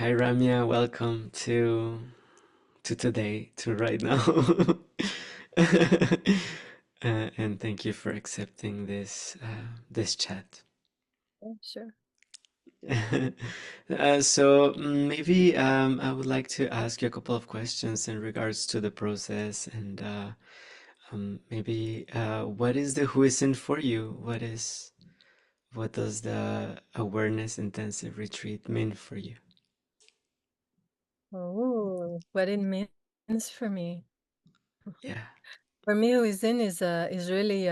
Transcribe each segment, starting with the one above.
Hi Ramya, welcome to today, to right now. And thank you for accepting this chat. Yeah, sure. Maybe I would like to ask you a couple of questions in regards to the process and maybe what is the who is in for you? What does the awareness intensive retreat mean for you? Oh, what it means for me. Yeah. For me, Within is really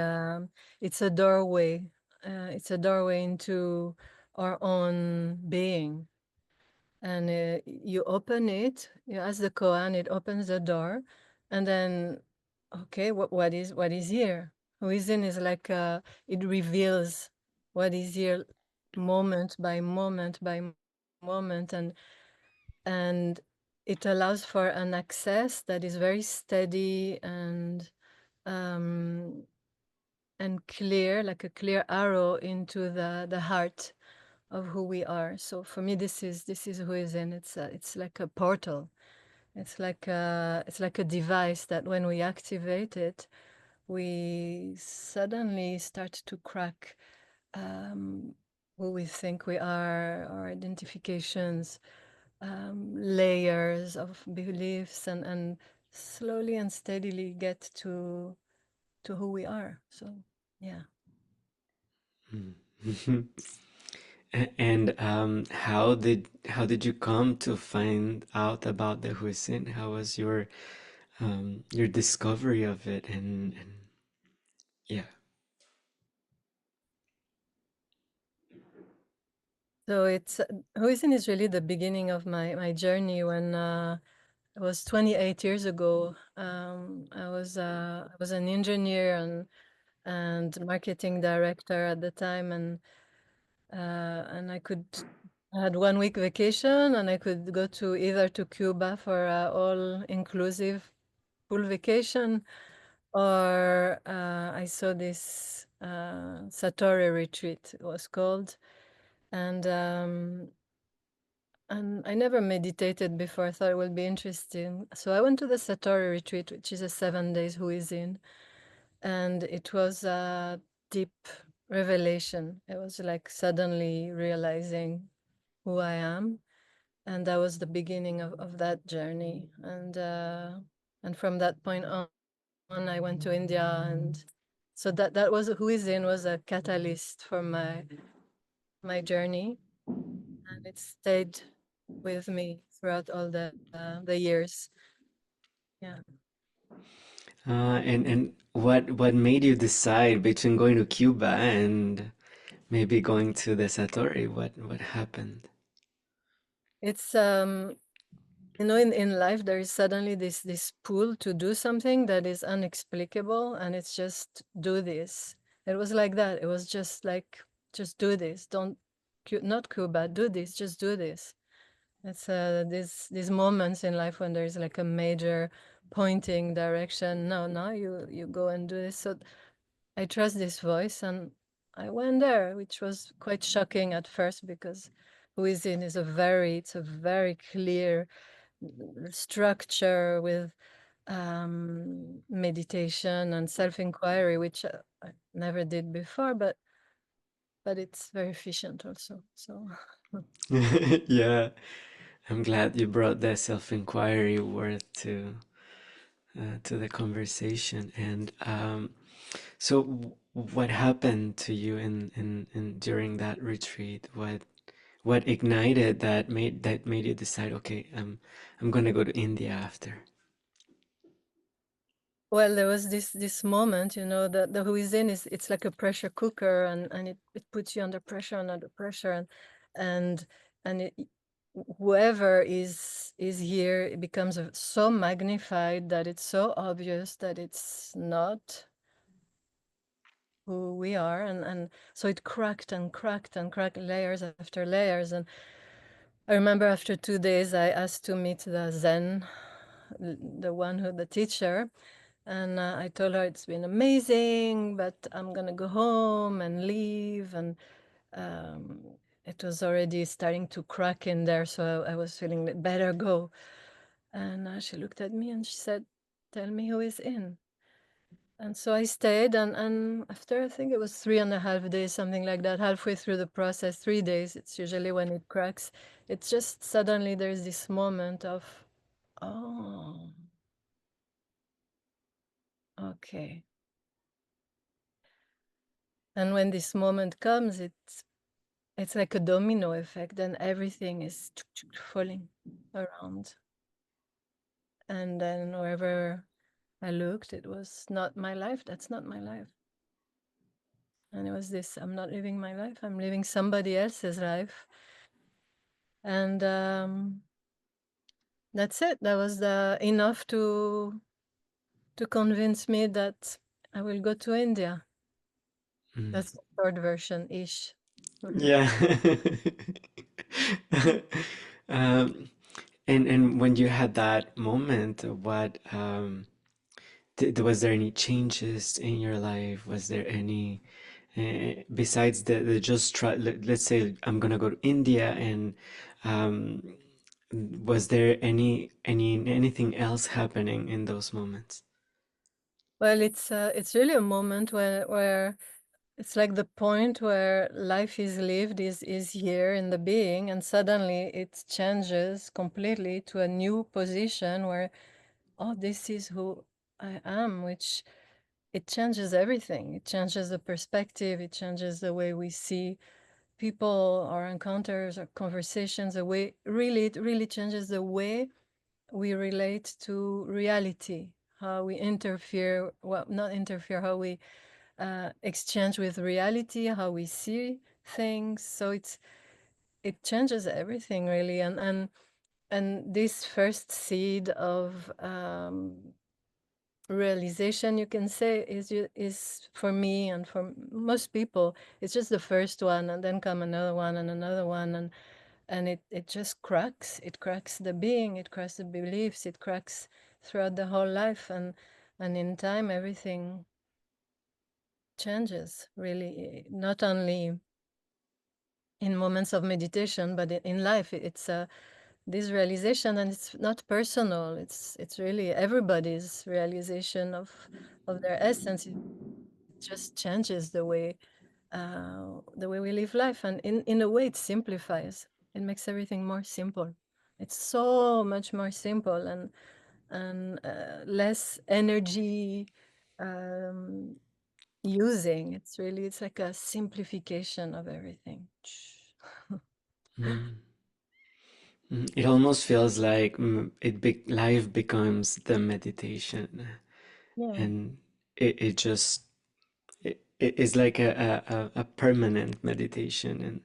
it's a doorway. It's a doorway into our own being, and you open it. You ask the koan, it opens the door, and then okay, what is here? Within is like it reveals what is here, moment by moment by moment, and it allows for an access that is very steady um, and clear, like a clear arrow into the heart of who we are. So for me, this is who is in. It's like a portal. It's like a device that when we activate it, we suddenly start to crack um, who we think we are, our identifications, layers of beliefs, and slowly and steadily get to who we are. So yeah. Mm. And how did you come to find out about the Huisin? How was your discovery of it? And yeah. So it's Huisin is really the beginning of my journey. When it was 28 years ago, I was an engineer and marketing director at the time, and I had 1 week vacation, and I could go to either to Cuba for all inclusive full vacation, or I saw this Satori retreat, it was called, and I never meditated before. I thought it would be interesting, so I went to the Satori retreat, which is a 7 days Huizin, and it was a deep revelation. It was like suddenly realizing who I am, and that was the beginning of that journey. And from that point on, I went to India, and so that was Huizin was a catalyst for my journey, and it stayed with me throughout all the years. Yeah. And what made you decide between going to Cuba and maybe going to the Satori? What happened? It's in life there is suddenly this pull to do something that is inexplicable, and it's just do this. It was like that. It was just like, just do this. Don't not Cuba, do this, just do this. It's these moments in life when there's like a major pointing direction. No, no, you go and do this. So I trust this voice, and I went there, which was quite shocking at first, because Huizin it's a very clear structure with meditation and self-inquiry, which I never did before, but it's very efficient also. So Yeah, I'm glad you brought that self-inquiry word to the conversation. And so, what happened to you in during that retreat? What ignited that made you decide, okay, I'm gonna go to India after? well, there was this moment, that the Huizin it's like a pressure cooker, and it puts you under pressure and under pressure, and and whoever is here, it becomes so magnified that it's so obvious that it's not who we are, and so it cracked and cracked and cracked, layers after layers. And I remember after 2 days I asked to meet the Zen, the teacher, and I told her it's been amazing, but I'm gonna go home and leave. And um, it was already starting to crack in there, so I was feeling that better go. And she looked at me and she said, "Tell me who is in." And so I stayed, and after I think it was 3.5 days, something like that, halfway through the process, 3 days, it's usually when it cracks, it's just suddenly there's this moment of, oh, okay. And when this moment comes, it's like a domino effect, and everything is falling around. And then wherever I looked, it was not my life. That's not my life. And it was this, I'm not living my life. I'm living somebody else's life. And that's it. That was the enough to convince me that I will go to India. Mm. That's the third version ish. Yeah. um, and when you had that moment, what was there any changes in your life? Was there any besides the just try? Let's say I'm gonna go to India, and um, was there anything else happening in those moments? Well, it's really a moment where it's like the point where life is lived is here in the being, and suddenly it changes completely to a new position where, oh, this is who I am, which it changes everything. It changes the perspective, it changes the way we see people, our encounters, our conversations, the way really it really changes the way we relate to reality, how we interfere, well, not interfere, how we exchange with reality, how we see things. So it changes everything really, and this first seed of realization, you can say, is for me and for most people. It's just the first one, and then come another one and another one, and it just cracks. It cracks the being. It cracks the beliefs. It cracks throughout the whole life, and in time everything changes really, not only in moments of meditation, but in life. It's this realization, and it's not personal. It's really everybody's realization of their essence. It just changes the way we live life, and in a way, it simplifies. It makes everything more simple. It's so much more simple, and less energy um, using. It's like a simplification of everything. Mm. Mm. It almost feels like life becomes the meditation, Yeah. and it just it is like a permanent meditation, and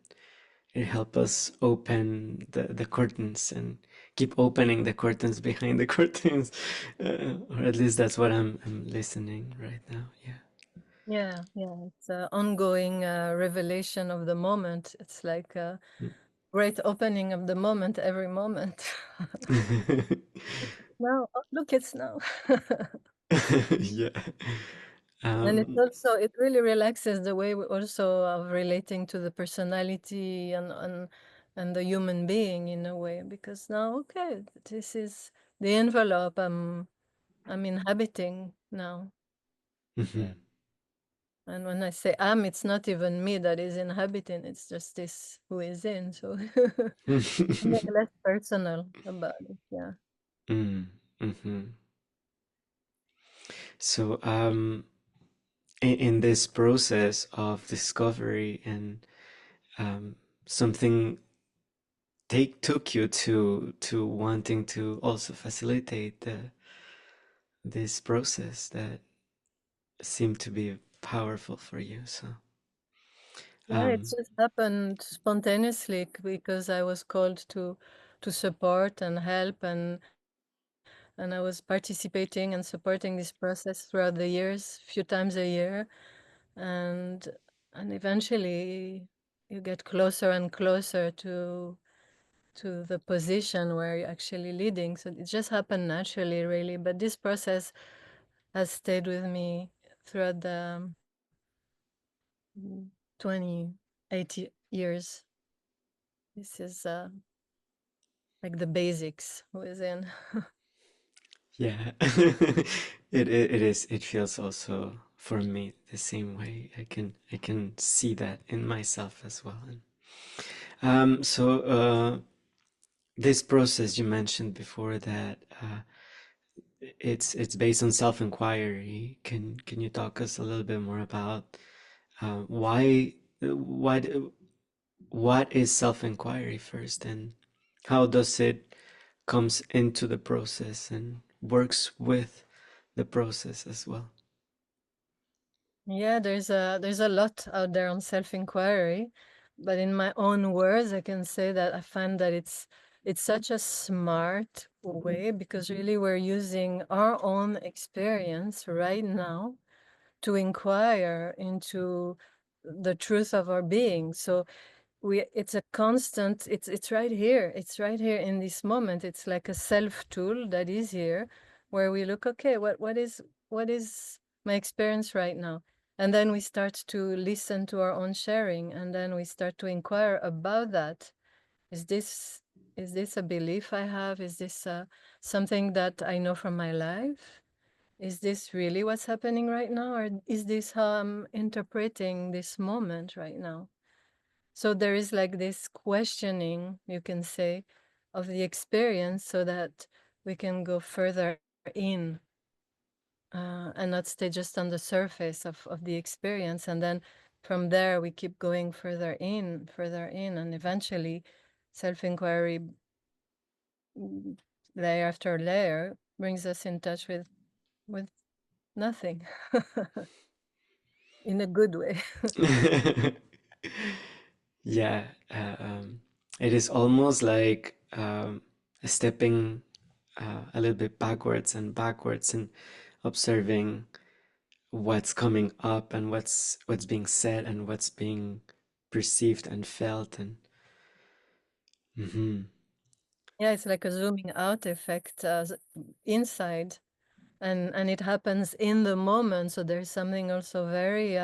it helps us open the curtains and keep opening the curtains behind the curtains, or at least that's what I'm listening right now. Yeah. Yeah, yeah, it's an ongoing revelation of the moment. It's like a great opening of the moment every moment. Now, oh, look, it's now. Yeah. And it's Um, also, it really relaxes the way we also of relating to the personality and the human being in a way, because now, okay, this is the envelope I'm inhabiting now. Yeah. mhm. And when I say it's not even me that is inhabiting, it's just this who is in. So make less personal about it. Yeah. Mm, mhm. So, in this process of discovery and something took you to wanting to also facilitate this process that seemed to be powerful for you. So, Yeah, it um, just happened spontaneously because I was called to support and help, and I was participating and supporting this process throughout the years, few times a year, and and eventually you get closer and closer to the position where you're actually leading. So it just happened naturally, really. But this process has stayed with me throughout the 28 years. This is like the basics within. Yeah. It is. It feels also for me the same way. I can see that in myself as well. And, this process you mentioned before that it's based on self-inquiry. Can you talk us a little bit more about why what what is self-inquiry first, and how does it comes into the process and works with the process as well? Yeah, there's a lot out there on self-inquiry, but in my own words, I can say that I find that it's such a smart way because really we're using our own experience right now to inquire into the truth of our being. So we it's a constant, it's right here. It's right here in this moment. It's like a self tool that is here where we look, okay, what is my experience right now? And then we start to listen to our own sharing, and then we start to inquire about that. Is this is this a belief I have? Is this something that I know from my life? Is this really what's happening right now, or is this how I'm interpreting this moment right now? So there is like this questioning, you can say, of the experience so that we can go further in and not stay just on the surface of the experience. And then from there, we keep going further in, and eventually self inquiry, layer after layer, brings us in touch with nothing in a good way. Yeah, it is almost like stepping a little bit backwards and observing what's coming up and what's being said and what's being perceived and felt and mhm. Yeah, it's like a zooming out effect inside, and it happens in the moment. So there's something also very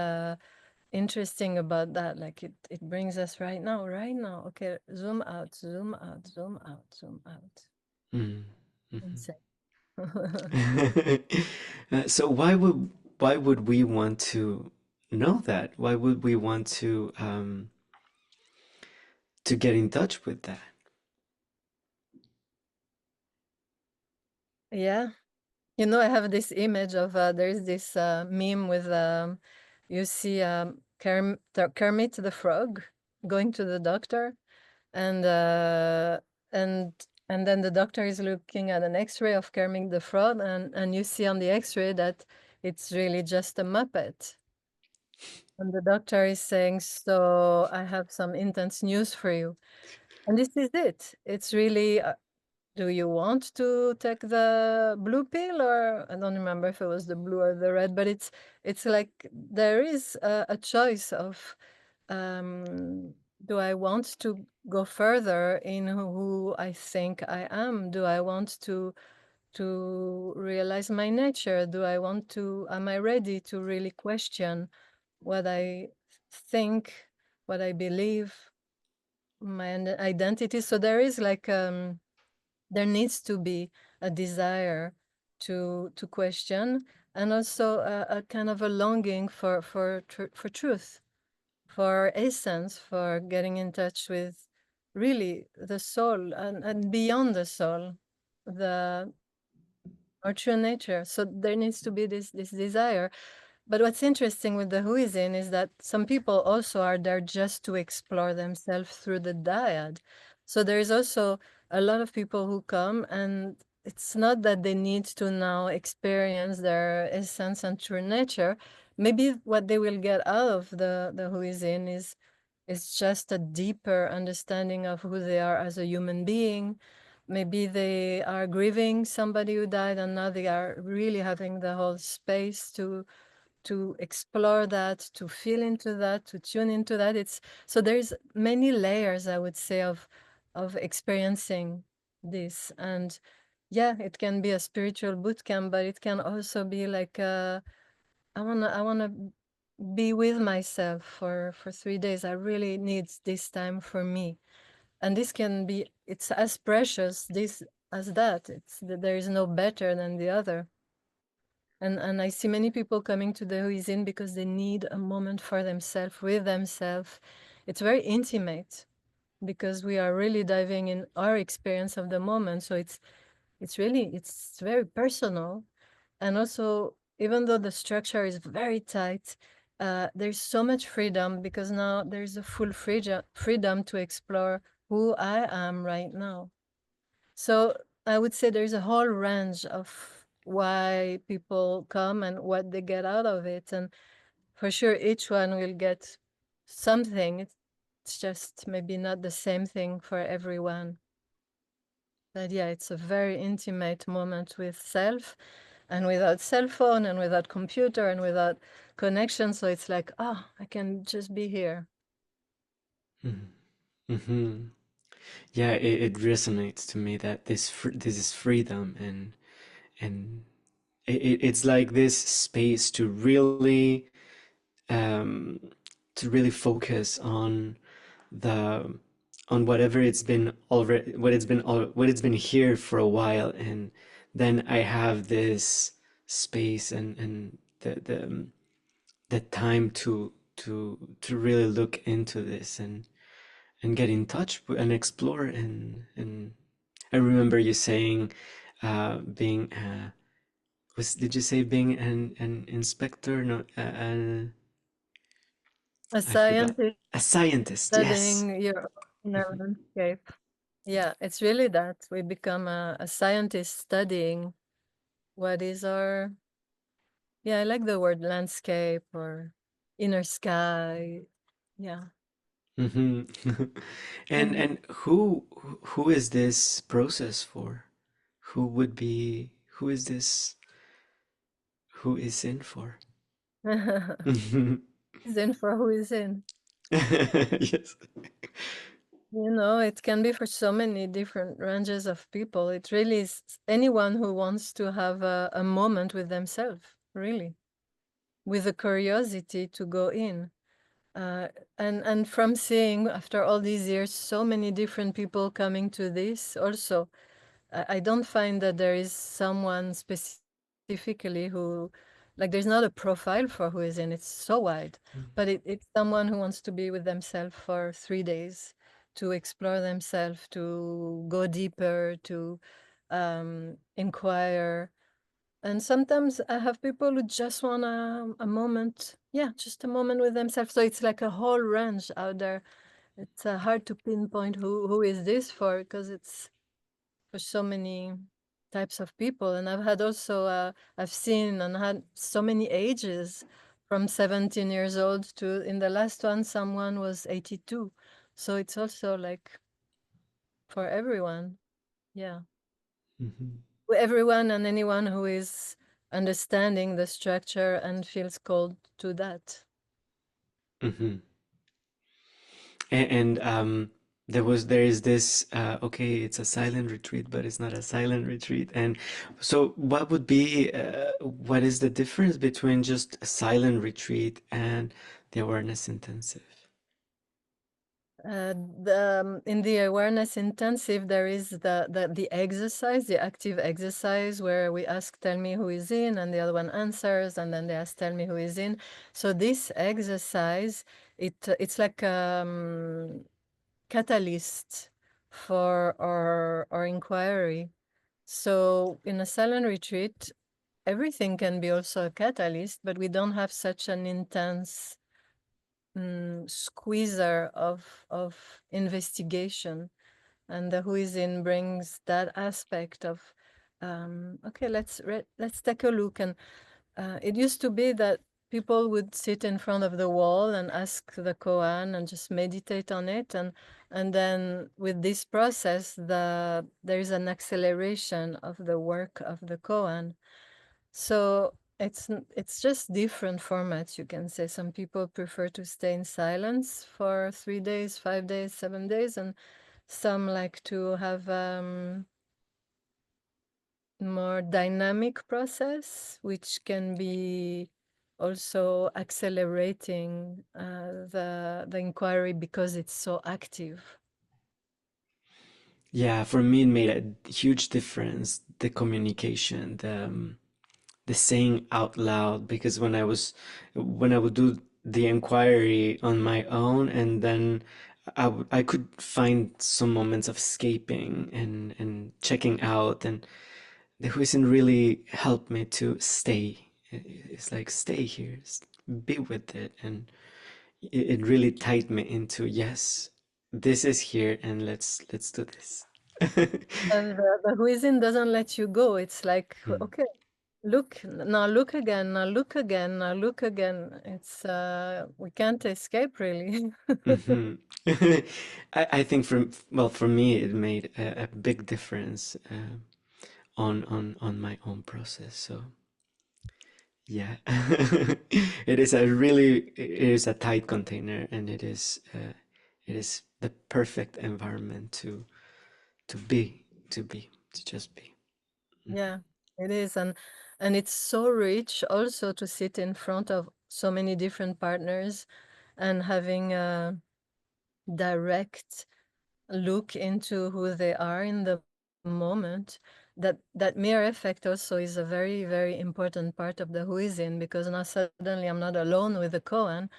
interesting about that. Like it brings us right now, right now. Okay, zoom out, zoom out, zoom out, zoom out. Mm, Insane. so why would we want to know that? Why would we want to get in touch with that? Yeah, I have this image of there's this meme with you see Kermit the Frog going to the doctor, and and and then the doctor is looking at an X-ray of Kermit the Frog, and you see on the X-ray that it's really just a Muppet. And the doctor is saying, "So I have some intense news for you." And this is it. It's really, do you want to take the blue pill, or I don't remember if it was the blue or the red, but it's like there is a choice of, um, do I want to go further in who I think I am? Do I want to realize my nature? Do I want to, am I ready to really question what I think, what I believe, my identity? So there is like there needs to be a desire to question, and also a kind of a longing for truth, for essence, for getting in touch with really the soul, and beyond the soul, the our true nature. So there needs to be this desire. But what's interesting with the Huizin is that some people also are there just to explore themselves through the dyad. So there is also a lot of people who come, and it's not that they need to now experience their essence and true nature. Maybe what they will get out of the Huizin is just a deeper understanding of who they are as a human being. Maybe they are grieving somebody who died, and now they are really having the whole space to explore that, to feel into that, to tune into that. It's so there's many layers, I would say, of experiencing this. And yeah, it can be a spiritual boot camp, but it can also be like I wanna be with myself for 3 days. I really need this time for me. And this can be, it's as precious this as that. It's that there is no better than the other. And I see many people coming to the Huizin because they need a moment for themselves, with themselves. It's very intimate because we are really diving in our experience of the moment. So it's really, it's very personal. And also, even though the structure is very tight, there's so much freedom because now there's a full freedom to explore who I am right now. So I would say there's a whole range of why people come and what they get out of it. And for sure, each one will get something. It's just maybe not the same thing for everyone. But yeah, it's a very intimate moment with self and without cell phone and without computer and without connection. So it's like, oh, I can just be here. Mm-hmm. Yeah, it resonates to me that this is freedom, and it's like this space um, to really focus on the on whatever it's been already what it's been here for a while, and then I have this space and the time to really look into this and get in touch and explore and I remember you saying being was did you say being an inspector? No, A I forgot. scientist A scientist, yes. studying your inner landscape. Yeah, it's really that. We become a scientist studying what is our, yeah, I like the word landscape or inner sky. Yeah. Hmm. Mhm. And who is this process for? Who would be who is this who is in for? Is in for who is in. Yes. You know, it can be for so many different ranges of people. It really is anyone who wants to have a moment with themselves, really, with a curiosity to go in. Uh, and from seeing after all these years so many different people coming to this also, I don't find that there is someone specifically who, like, there's not a profile for who is in. It's so wide, but it's someone who wants to be with themselves for 3 days, to explore themselves, to go deeper, to inquire. And sometimes I have people who just want a moment, yeah, just a moment with themselves. So it's like a whole range out there. It's hard to pinpoint who is this for because it's for so many types of people. And I've had also I've seen and had so many ages, from 17 years old to, in the last one, someone was 82. So it's also like for everyone. Yeah. Hmm. Everyone and anyone who is understanding the structure and feels called to that. Hmm. And there is this okay, it's a silent retreat, but it's not a silent retreat. And so what would be what is the difference between just a silent retreat and the awareness intensive? In the awareness intensive, there is the exercise, the active exercise, where we ask, tell me who is in, and the other one answers, and then they ask, tell me who is in. So this exercise, it's like catalyst for our inquiry. So in a silent retreat, everything can be also a catalyst, but we don't have such an intense squeezer of investigation. And the Huizin brings that aspect of, okay, let's take a look. And it used to be that people would sit in front of the wall and ask the koan and just meditate on it, and then with this process, there is an acceleration of the work of the koan. So it's just different formats, you can say. Some people prefer to stay in silence for 3 days, 5 days, 7 days, and some like to have more dynamic process, which can be also accelerating the inquiry because it's so active. Yeah, for me, it made a huge difference. The communication, the saying out loud, because when I would do the inquiry on my own, and then I could find some moments of escaping and checking out, and the Huisin really helped me to stay. It's like stay here, be with it, and it really tied me into yes, this is here, and let's do this. And the wheezing doesn't let you go. It's like, Hmm. okay, look, now look again, now look again, now look again. It's we can't escape really. Hmm. I think for me it made a big difference on my own process. So yeah, it is a tight container, and it is the perfect environment to be to just be. Yeah, it is. And it's so rich also to sit in front of so many different partners and having a direct look into who they are in the moment. That mirror effect also is a very, very important part of the who is in, because now suddenly I'm not alone with the koan.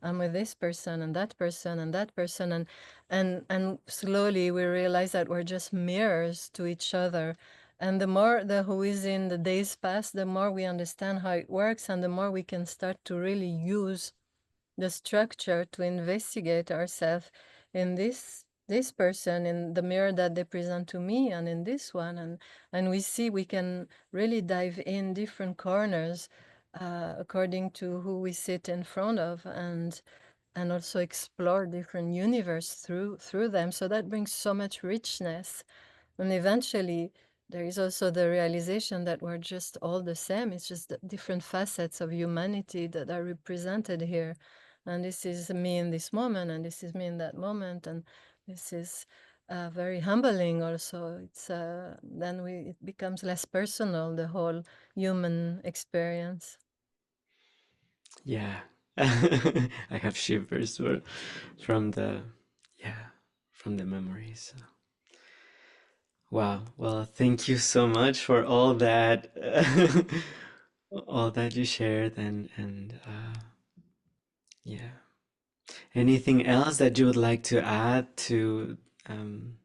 I'm with this person and that person and that person, and slowly we realize that we're just mirrors to each other. And the more the who is in the days pass, the more we understand how it works, and the more we can start to really use the structure to investigate ourselves in this person, in the mirror that they present to me, and in this one, and we see we can really dive in different corners according to who we sit in front of, and also explore different universe through them. So that brings so much richness, and eventually, there is also the realization that we're just all the same. It's just the different facets of humanity that are represented here. And this is me in this moment, and this is me in that moment. And this is very humbling also. It's then it becomes less personal, the whole human experience. Yeah. I have shivers from the yeah, from the memories. Wow. Well, thank you so much for all that all that you shared and yeah. Anything else that you would like to add um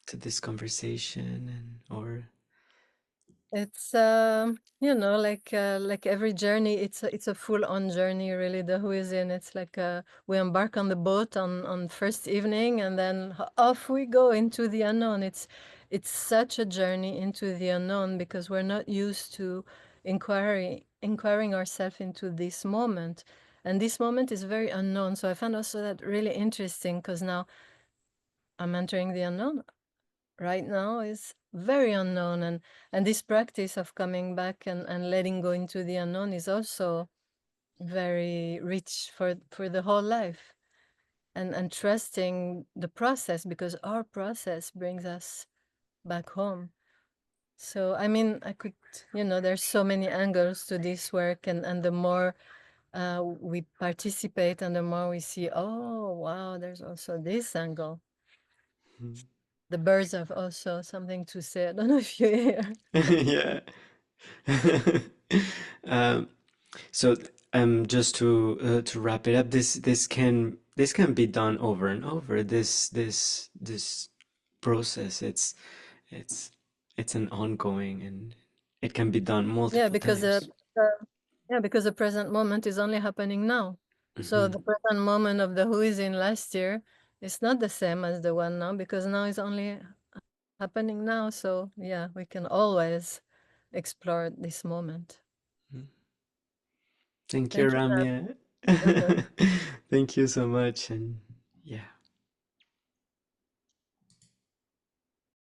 to this conversation and or It's like every journey, it's a full on journey really. The who is in, it's like we embark on the boat on first evening, and then off we go into the unknown. It's such a journey into the unknown, because we're not used to inquiring ourselves into this moment, and this moment is very unknown. So I found also that really interesting, because now I'm entering the unknown right now is very unknown, and this practice of coming back and letting go into the unknown is also very rich for the whole life, and trusting the process, because our process brings us back home. So I mean, I could, there's so many angles to this work, and the more we participate, and the more we see, oh wow, there's also this angle. The birds have also something to say. I don't know if you hear. yeah. um so just to wrap it up, this can be done over and over. This process, it's it's an ongoing, and it can be done Yeah, multiple because times. the yeah, because the present moment is only happening now. So Hmm. the present moment of the who is in last year is not the same as the one now, because now is only happening now. So yeah, we can always explore this moment. Thank you, Thank you, Ramya. Naran. Thank you so much, and yeah.